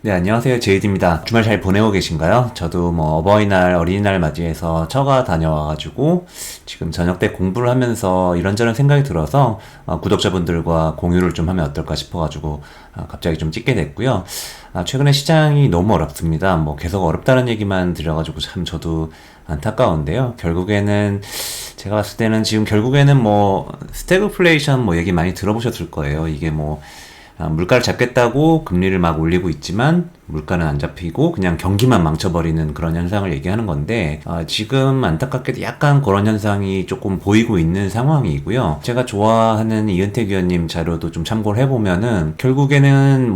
네, 안녕하세요. 제이드입니다. 주말 잘 보내고 계신가요? 저도 어버이날, 어린이날 맞이해서 처가 다녀와가지고 지금 저녁 때 공부를 하면서 이런저런 생각이 들어서 구독자분들과 공유를 좀 하면 어떨까 싶어가지고 갑자기 좀 찍게 됐고요. 최근에 시장이 너무 어렵습니다. 계속 어렵다는 얘기만 들려가지고 참 저도 안타까운데요. 결국에는 제가 봤을 때는 지금 결국에는 스태그플레이션 얘기 많이 들어보셨을 거예요. 이게 물가를 잡겠다고 금리를 막 올리고 있지만 물가는 안 잡히고 그냥 경기만 망쳐버리는 그런 현상을 얘기하는 건데 지금 안타깝게도 약간 그런 현상이 조금 보이고 있는 상황이고요. 제가 좋아하는 이은택 위원님 자료도 좀 참고를 해보면은 결국에는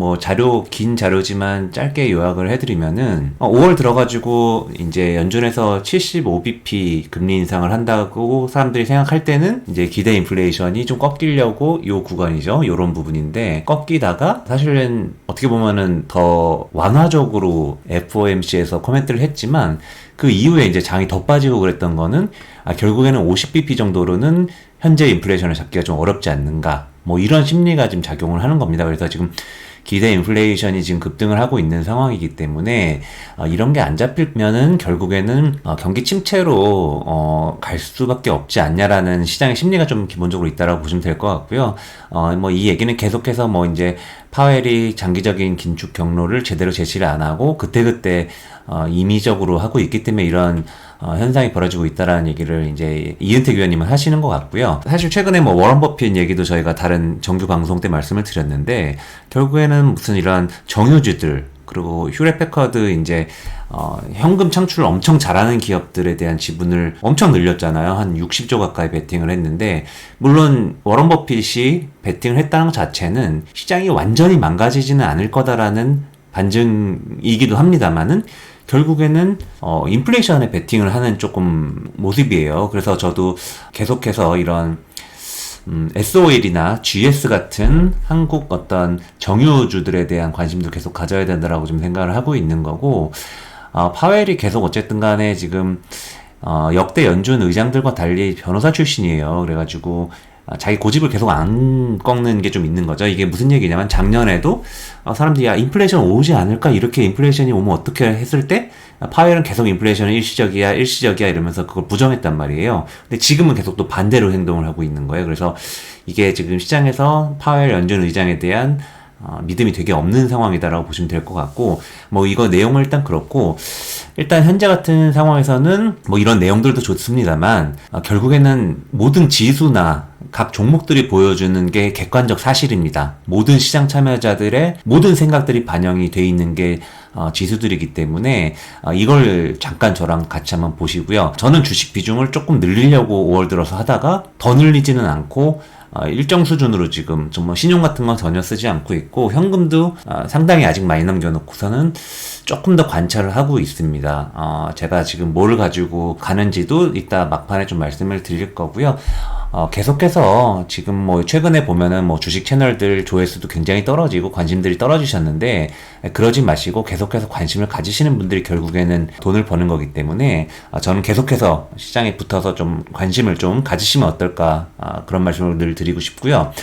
긴 자료지만 짧게 요약을 해드리면은 5월 들어가지고 이제 연준에서 75bp 금리 인상을 한다고 사람들이 생각할 때는 이제 기대 인플레이션이 좀 꺾이려고 요 구간이죠. 요런 부분인데 꺾이다가 사실은 어떻게 보면은 더 완화적으로 FOMC에서 코멘트를 했지만 그 이후에 이제 장이 더 빠지고 그랬던 거는 결국에는 50bp 정도로는 현재 인플레이션을 잡기가 좀 어렵지 않는가 이런 심리가 지금 작용을 하는 겁니다. 그래서 지금 기대 인플레이션이 지금 급등을 하고 있는 상황이기 때문에 이런 게 안 잡히면은 결국에는 경기 침체로 갈 수밖에 없지 않냐라는 시장의 심리가 좀 기본적으로 있다라고 보시면 될 것 같고요. 이 얘기는 계속해서 이제 파웰이 장기적인 긴축 경로를 제대로 제시를 안 하고 그때그때 임의적으로 하고 있기 때문에 이런 현상이 벌어지고 있다라는 얘기를 이제 이은택 위원님은 하시는 것 같고요. 사실 최근에 워런 버핏 얘기도 저희가 다른 정규 방송 때 말씀을 드렸는데 결국에는 무슨 이런 정유주들 그리고 휴렛 패커드 이제 현금 창출을 엄청 잘하는 기업들에 대한 지분을 엄청 늘렸잖아요. 한 60조 가까이 베팅을 했는데 물론 워런 버핏이 베팅을 했다는 것 자체는 시장이 완전히 망가지지는 않을 거다라는 반증이기도 합니다만은 결국에는 인플레이션에 베팅을 하는 조금 모습이에요. 그래서 저도 계속해서 이런 SOL이나 GS 같은 한국 어떤 정유주들에 대한 관심도 계속 가져야 된다라고 좀 생각을 하고 있는 거고 파웰이 계속 어쨌든 간에 지금 역대 연준 의장들과 달리 변호사 출신이에요. 그래가지고 자기 고집을 계속 안 꺾는 게 좀 있는 거죠. 이게 무슨 얘기냐면 작년에도 사람들이 인플레이션 오지 않을까 이렇게 인플레이션이 오면 어떻게 했을 때 파웰은 계속 인플레이션은 일시적이야 이러면서 그걸 부정했단 말이에요. 근데 지금은 계속 또 반대로 행동을 하고 있는 거예요. 그래서 이게 지금 시장에서 파웰 연준 의장에 대한 믿음이 되게 없는 상황이다라고 보시면 될 것 같고 이거 내용은 일단 그렇고 일단 현재 같은 상황에서는 이런 내용들도 좋습니다만 결국에는 모든 지수나 각 종목들이 보여주는 게 객관적 사실입니다. 모든 시장 참여자들의 모든 생각들이 반영이 돼 있는 게 지수들이기 때문에 이걸 잠깐 저랑 같이 한번 보시고요. 저는 주식 비중을 조금 늘리려고 5월 들어서 하다가 더 늘리지는 않고 일정 수준으로 지금 좀 신용 같은 건 전혀 쓰지 않고 있고 현금도 상당히 아직 많이 남겨놓고서는 조금 더 관찰을 하고 있습니다. 제가 지금 뭘 가지고 가는지도 이따 막판에 좀 말씀을 드릴 거고요. 계속해서 지금 최근에 보면은 주식 채널들 조회수도 굉장히 떨어지고 관심들이 떨어지셨는데 그러지 마시고 계속해서 관심을 가지시는 분들이 결국에는 돈을 버는 거기 때문에 저는 계속해서 시장에 붙어서 좀 관심을 좀 가지시면 어떨까 그런 말씀을 늘 드리고 싶고요.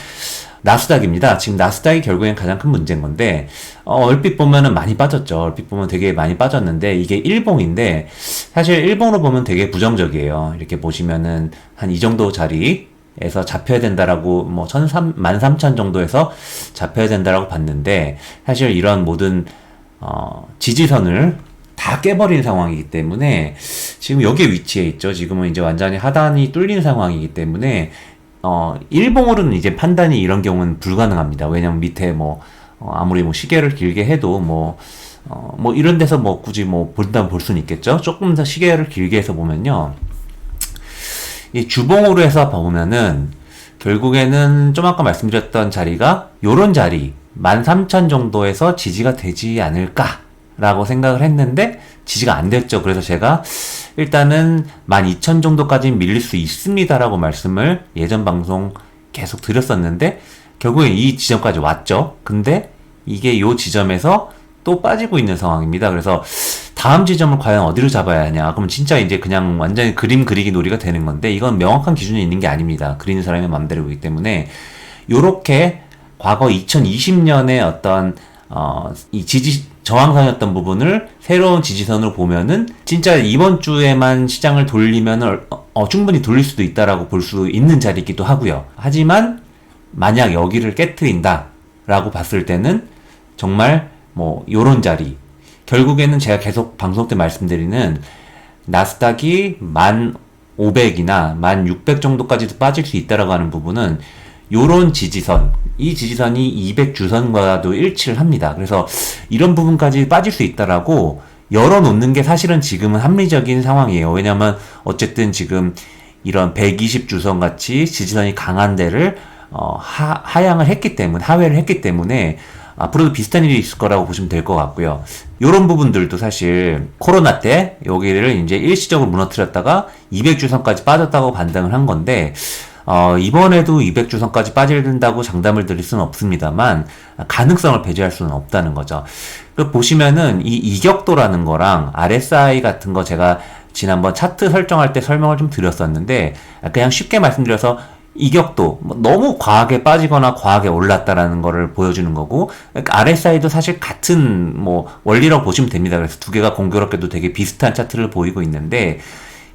나스닥입니다. 지금 나스닥이 결국엔 가장 큰 문제인 건데 얼핏 보면은 많이 빠졌죠. 얼핏 보면 되게 많이 빠졌는데 이게 일봉인데 사실 일봉으로 보면 되게 부정적이에요. 이렇게 보시면은 한 이 정도 자리에서 잡혀야 된다라고 13,000 정도에서 잡혀야 된다라고 봤는데 사실 이런 모든 지지선을 다 깨버린 상황이기 때문에 지금 여기에 위치해 있죠. 지금은 이제 완전히 하단이 뚫린 상황이기 때문에 일봉으로는 이제 판단이 이런 경우는 불가능합니다. 왜냐면 밑에 아무리 시계를 길게 해도 이런 데서 굳이 본다면 볼 수는 있겠죠. 조금 더 시계를 길게 해서 보면요. 이 주봉으로 해서 보면은 결국에는 좀 아까 말씀드렸던 자리가 요런 자리 13,000 정도에서 지지가 되지 않을까라고 생각을 했는데 지지가 안 됐죠. 그래서 제가 일단은 12,000 정도까지 밀릴 수 있습니다라고 말씀을 예전 방송 계속 드렸었는데 결국엔 이 지점까지 왔죠. 근데 이게 요 지점에서 또 빠지고 있는 상황입니다. 그래서 다음 지점을 과연 어디로 잡아야 하냐. 그럼 진짜 이제 그냥 완전히 그림 그리기 놀이가 되는 건데 이건 명확한 기준이 있는 게 아닙니다. 그리는 사람의 맘대로이기 때문에 요렇게 과거 2020년에 어떤 이 저항선이었던 부분을 새로운 지지선으로 보면은 진짜 이번 주에만 시장을 돌리면 충분히 돌릴 수도 있다라고 볼 수 있는 자리이기도 하고요. 하지만 만약 여기를 깨트린다 라고 봤을 때는 정말 뭐 요런 자리, 결국에는 제가 계속 방송 때 말씀드리는 나스닥이 1500이나 1600 정도까지도 빠질 수 있다라고 하는 부분은 요런 지지선, 이 지지선이 200주선과도 일치를 합니다. 그래서 이런 부분까지 빠질 수 있다라고 열어놓는 게 사실은 지금은 합리적인 상황이에요. 왜냐면 어쨌든 지금 이런 120주선 같이 지지선이 강한 데를 하향을 했기 때문에, 하회를 했기 때문에 앞으로도 비슷한 일이 있을 거라고 보시면 될 것 같고요. 요런 부분들도 사실 코로나 때 여기를 이제 일시적으로 무너뜨렸다가 200주선까지 빠졌다고 판단을 한 건데, 이번에도 200주선까지 빠진다고 장담을 드릴 수는 없습니다만, 가능성을 배제할 수는 없다는 거죠. 보시면은 이 이격도라는 거랑 RSI 같은 거 제가 지난번 차트 설정할 때 설명을 좀 드렸었는데, 그냥 쉽게 말씀드려서 이격도, 너무 과하게 빠지거나 과하게 올랐다라는 거를 보여주는 거고, RSI도 사실 같은 원리라고 보시면 됩니다. 그래서 두 개가 공교롭게도 되게 비슷한 차트를 보이고 있는데,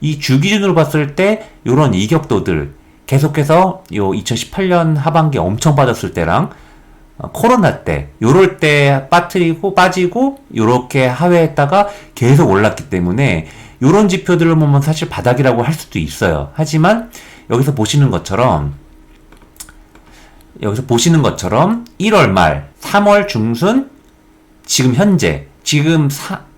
이 주 기준으로 봤을 때 요런 이격도들 계속해서 요 2018년 하반기 엄청 빠졌을 때랑 코로나 때 요럴 때 빠지고 요렇게 하회했다가 계속 올랐기 때문에 요런 지표들을 보면 사실 바닥이라고 할 수도 있어요. 하지만 여기서 보시는 것처럼 1월 말, 3월 중순, 지금 현재,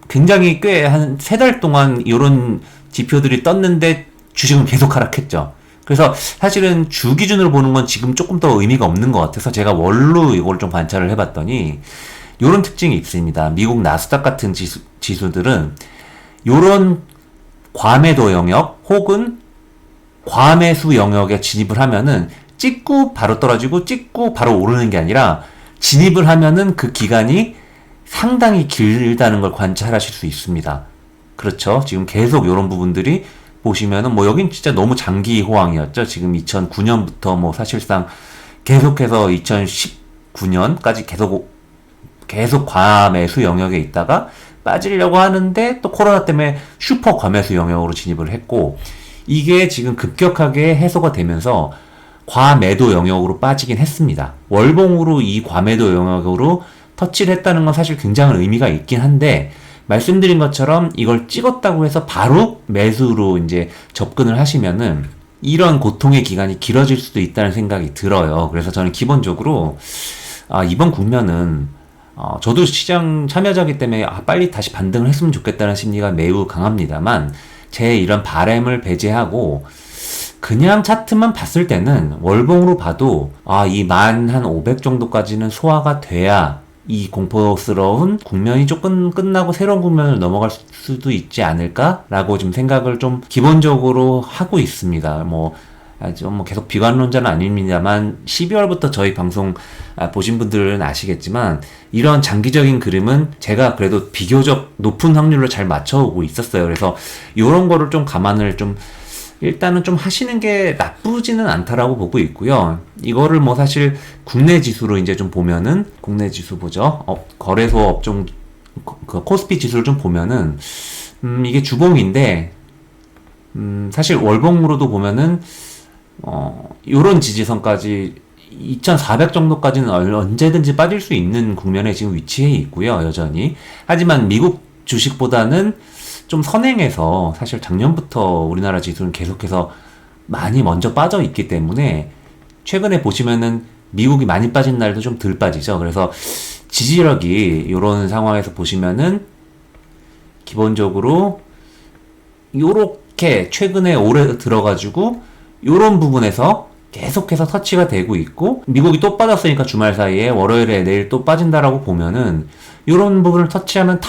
굉장히 꽤 한 3달 동안 요런 지표들이 떴는데 주식은 계속 하락했죠. 그래서 사실은 주 기준으로 보는 건 지금 조금 더 의미가 없는 것 같아서 제가 월로 이걸 좀 관찰을 해봤더니 요런 특징이 있습니다. 미국 나스닥 같은 지수들은 요런 과매도 영역 혹은 과매수 영역에 진입을 하면은 찍고 바로 떨어지고 찍고 바로 오르는 게 아니라 진입을 하면은 그 기간이 상당히 길다는 걸 관찰하실 수 있습니다. 그렇죠. 지금 계속 이런 부분들이 보시면은 여긴 진짜 너무 장기 호황이었죠. 지금 2009년부터 사실상 계속해서 2019년까지 계속 과매수 영역에 있다가 빠지려고 하는데 또 코로나 때문에 슈퍼 과매수 영역으로 진입을 했고, 이게 지금 급격하게 해소가 되면서 과매도 영역으로 빠지긴 했습니다. 월봉으로 이 과매도 영역으로 터치를 했다는 건 사실 굉장히 의미가 있긴 한데, 말씀드린 것처럼 이걸 찍었다고 해서 바로 매수로 이제 접근을 하시면은 이런 고통의 기간이 길어질 수도 있다는 생각이 들어요. 그래서 저는 기본적으로 이번 국면은 저도 시장 참여자이기 때문에 빨리 다시 반등을 했으면 좋겠다는 심리가 매우 강합니다만, 제 이런 바램을 배제하고 그냥 차트만 봤을 때는 월봉으로 봐도 이 1500 정도까지는 소화가 돼야 이 공포스러운 국면이 조금 끝나고 새로운 국면을 넘어갈 수도 있지 않을까라고 좀 생각을 좀 기본적으로 하고 있습니다. 계속 비관론자는 아닙니다만 12월부터 저희 방송 보신 분들은 아시겠지만 이런 장기적인 그림은 제가 그래도 비교적 높은 확률로 잘 맞춰오고 있었어요. 그래서 이런 거를 좀 감안을 일단은 좀 하시는 게 나쁘지는 않다라고 보고 있고요. 이거를 사실 국내 지수로 이제 좀 보면은, 국내 지수 보죠. 거래소 업종, 코스피 지수를 좀 보면은, 이게 주봉인데, 사실 월봉으로도 보면은, 요런 지지선까지 2400 정도까지는 언제든지 빠질 수 있는 국면에 지금 위치해 있고요. 여전히. 하지만 미국 주식보다는 좀 선행해서 사실 작년부터 우리나라 지수는 계속해서 많이 먼저 빠져 있기 때문에 최근에 보시면은 미국이 많이 빠진 날도 좀 덜 빠지죠. 그래서 지지력이 이런 상황에서 보시면은 기본적으로 요렇게 최근에 오래 들어가지고 요런 부분에서 계속해서 터치가 되고 있고, 미국이 또 빠졌으니까 주말 사이에 월요일에 내일 또 빠진다라고 보면은 요런 부분을 터치하면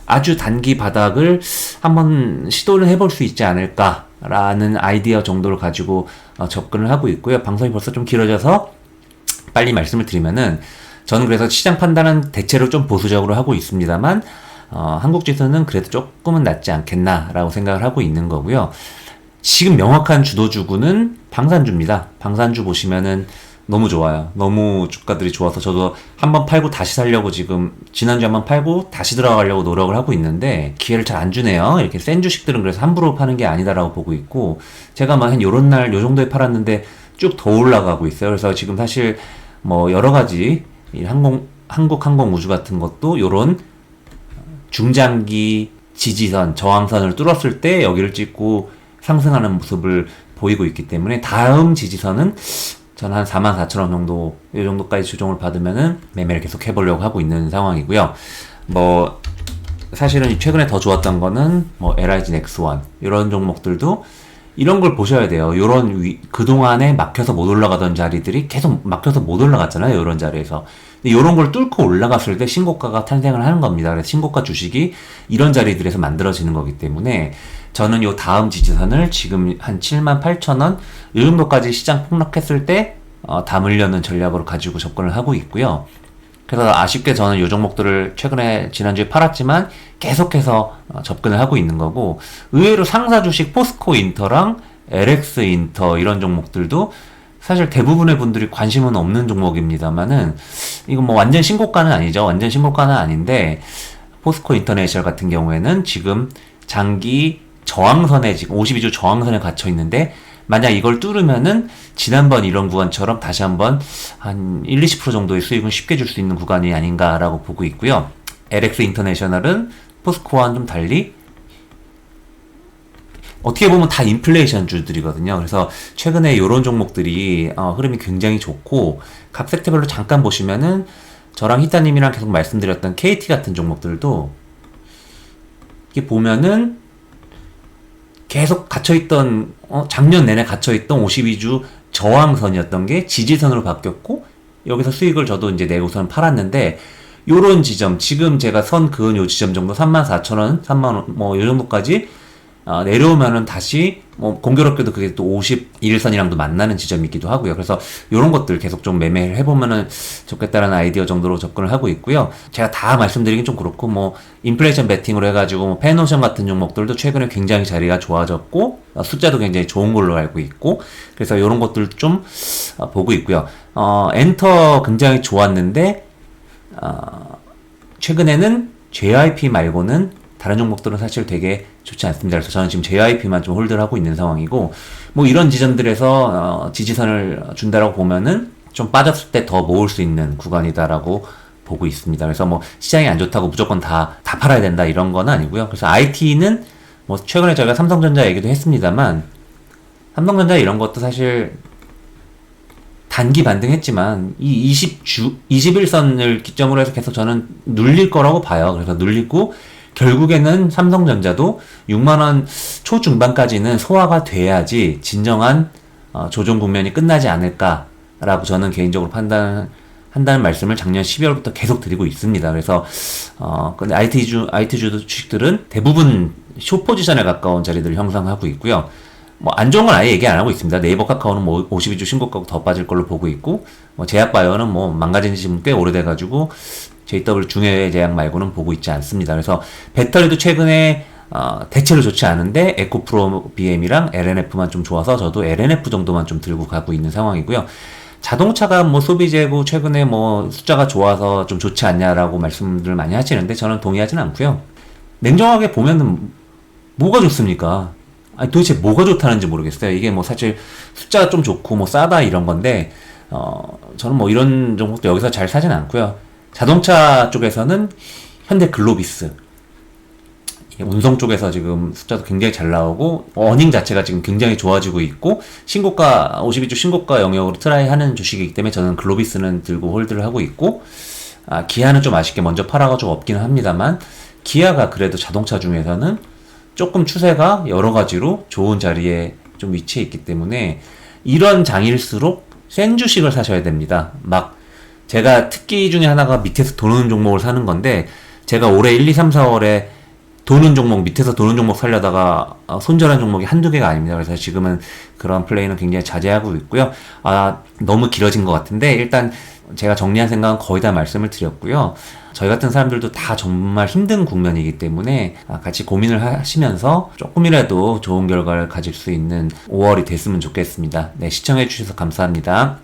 아주 단기 바닥을 한번 시도를 해볼 수 있지 않을까라는 아이디어 정도를 가지고 접근을 하고 있고요. 방송이 벌써 좀 길어져서 빨리 말씀을 드리면은, 저는 그래서 시장 판단은 대체로 좀 보수적으로 하고 있습니다만 한국 지수는 그래도 조금은 낫지 않겠나라고 생각을 하고 있는 거고요. 지금 명확한 주도주구는 방산주입니다. 방산주 보시면은 너무 좋아요. 너무 주가들이 좋아서 저도 한번 팔고 다시 살려고 지금 지난주에 한번 팔고 다시 들어가려고 노력을 하고 있는데 기회를 잘 안 주네요. 이렇게 센 주식들은 그래서 함부로 파는 게 아니다라고 보고 있고 제가 막 한 요런 날 요 정도에 팔았는데 쭉 더 올라가고 있어요. 그래서 지금 사실 뭐 여러 가지 이 한국항공우주 같은 것도 요런 중장기 지지선, 저항선을 뚫었을 때 여기를 찍고 상승하는 모습을 보이고 있기 때문에 다음 지지선은 저는 한 44,000원 정도, 이 정도까지 조정을 받으면은 매매를 계속 해보려고 하고 있는 상황이고요. 뭐, 사실은 최근에 더 좋았던 거는 뭐, LIG 넥스원, 이런 종목들도 이런 걸 보셔야 돼요. 그동안에 막혀서 못 올라가던 자리들이 계속 막혀서 못 올라갔잖아요. 이런 자리에서. 근데 이런 걸 뚫고 올라갔을 때 신고가가 탄생을 하는 겁니다. 그래서 신고가 주식이 이런 자리들에서 만들어지는 거기 때문에 저는 요 다음 지지선을 지금 한 78,000원 이 정도까지 시장 폭락했을 때 담으려는 전략으로 가지고 접근을 하고 있고요. 그래서 아쉽게 저는 요 종목들을 최근에 지난주에 팔았지만 계속해서 접근을 하고 있는 거고 의외로 상사 주식 포스코 인터랑 LX 인터 이런 종목들도 사실 대부분의 분들이 관심은 없는 종목입니다만은 이건 뭐 완전 신고가는 아니죠. 완전 신고가는 아닌데 포스코 인터내셔널 같은 경우에는 지금 장기 저항선에 지금 52주 저항선에 갇혀 있는데 만약 이걸 뚫으면은 지난번 이런 구간처럼 다시 한번 한 1, 20% 정도의 수익을 쉽게 줄 수 있는 구간이 아닌가라고 보고 있고요. LX 인터내셔널은 포스코와는 좀 달리 어떻게 보면 다 인플레이션 주들이거든요. 그래서 최근에 이런 종목들이 흐름이 굉장히 좋고 각 섹터별로 잠깐 보시면은 저랑 히타님이랑 계속 말씀드렸던 KT 같은 종목들도 이게 보면은 계속 갇혀있던 작년 내내 갇혀있던 52주 저항선이었던 게 지지선으로 바뀌었고 여기서 수익을 저도 이제 내고선 팔았는데 요런 지점 지금 제가 선 그은 요 지점 정도 34,000원 3만원 뭐 요 정도까지 내려오면은 다시 뭐 공교롭게도 그게 또 51선이랑도 만나는 지점이기도 하고요. 그래서 요런 것들 계속 좀 매매를 해보면은 좋겠다라는 아이디어 정도로 접근을 하고 있고요. 제가 다 말씀드리긴 좀 그렇고 뭐 인플레이션 베팅으로 해가지고 뭐 펜오션 같은 종목들도 최근에 굉장히 자리가 좋아졌고 숫자도 굉장히 좋은 걸로 알고 있고 그래서 요런 것들 좀 보고 있고요. 엔터 굉장히 좋았는데 최근에는 JYP 말고는 다른 종목들은 사실 되게 좋지 않습니다. 그래서 저는 지금 JYP만 좀 홀드를 하고 있는 상황이고 뭐 이런 지점들에서 지지선을 준다라고 보면은 좀 빠졌을 때 더 모을 수 있는 구간이다라고 보고 있습니다. 그래서 뭐 시장이 안 좋다고 무조건 다 팔아야 된다 이런 건 아니고요. 그래서 IT는 뭐 최근에 저희가 삼성전자 얘기도 했습니다만 삼성전자 이런 것도 사실 단기 반등했지만 이 21선을 기점으로 해서 계속 저는 눌릴 거라고 봐요. 그래서 눌리고 결국에는 삼성전자도 6만원 초중반까지는 소화가 돼야지 진정한 조정 국면이 끝나지 않을까라고 저는 개인적으로 판단한다는 말씀을 작년 12월부터 계속 드리고 있습니다. 그래서 근데 IT 주식들은 대부분 숏 포지션에 가까운 자리들을 형성하고 있고요. 뭐 안 좋은 건 아예 얘기 안 하고 있습니다. 네이버 카카오는 뭐 52주 신고가고 더 빠질 걸로 보고 있고 뭐 제약바이오는 뭐 망가진 지 꽤 오래돼가지고 JW 중해외 제약 말고는 보고 있지 않습니다. 그래서 배터리도 최근에 대체로 좋지 않은데 에코프로 BM이랑 LNF만 좀 좋아서 저도 LNF 정도만 좀 들고 가고 있는 상황이고요. 자동차가 뭐 소비재고 최근에 뭐 숫자가 좋아서 좀 좋지 않냐라고 말씀들 많이 하시는데 저는 동의하진 않고요. 냉정하게 보면은 뭐가 좋습니까? 아니 도대체 뭐가 좋다는지 모르겠어요. 이게 뭐 사실 숫자가 좀 좋고 뭐 싸다 이런 건데 저는 뭐 이런 종목도 여기서 잘 사진 않고요. 자동차 쪽에서는 현대 글로비스 운송 쪽에서 지금 숫자도 굉장히 잘 나오고 어닝 자체가 지금 굉장히 좋아지고 있고 신고가 52주 신고가 영역으로 트라이 하는 주식이기 때문에 저는 글로비스는 들고 홀드를 하고 있고 기아는 좀 아쉽게 먼저 팔아가지고 없기는 합니다만 기아가 그래도 자동차 중에서는 조금 추세가 여러 가지로 좋은 자리에 좀 위치해 있기 때문에 이런 장일수록 센 주식을 사셔야 됩니다. 막 제가 특기 중에 하나가 밑에서 도는 종목을 사는 건데 제가 올해 1, 2, 3, 4월에 도는 종목, 밑에서 도는 종목 살려다가 손절한 종목이 한두 개가 아닙니다. 그래서 지금은 그런 플레이는 굉장히 자제하고 있고요. 너무 길어진 것 같은데 일단 제가 정리한 생각은 거의 다 말씀을 드렸고요. 저희 같은 사람들도 다 정말 힘든 국면이기 때문에 같이 고민을 하시면서 조금이라도 좋은 결과를 가질 수 있는 5월이 됐으면 좋겠습니다. 네, 시청해 주셔서 감사합니다.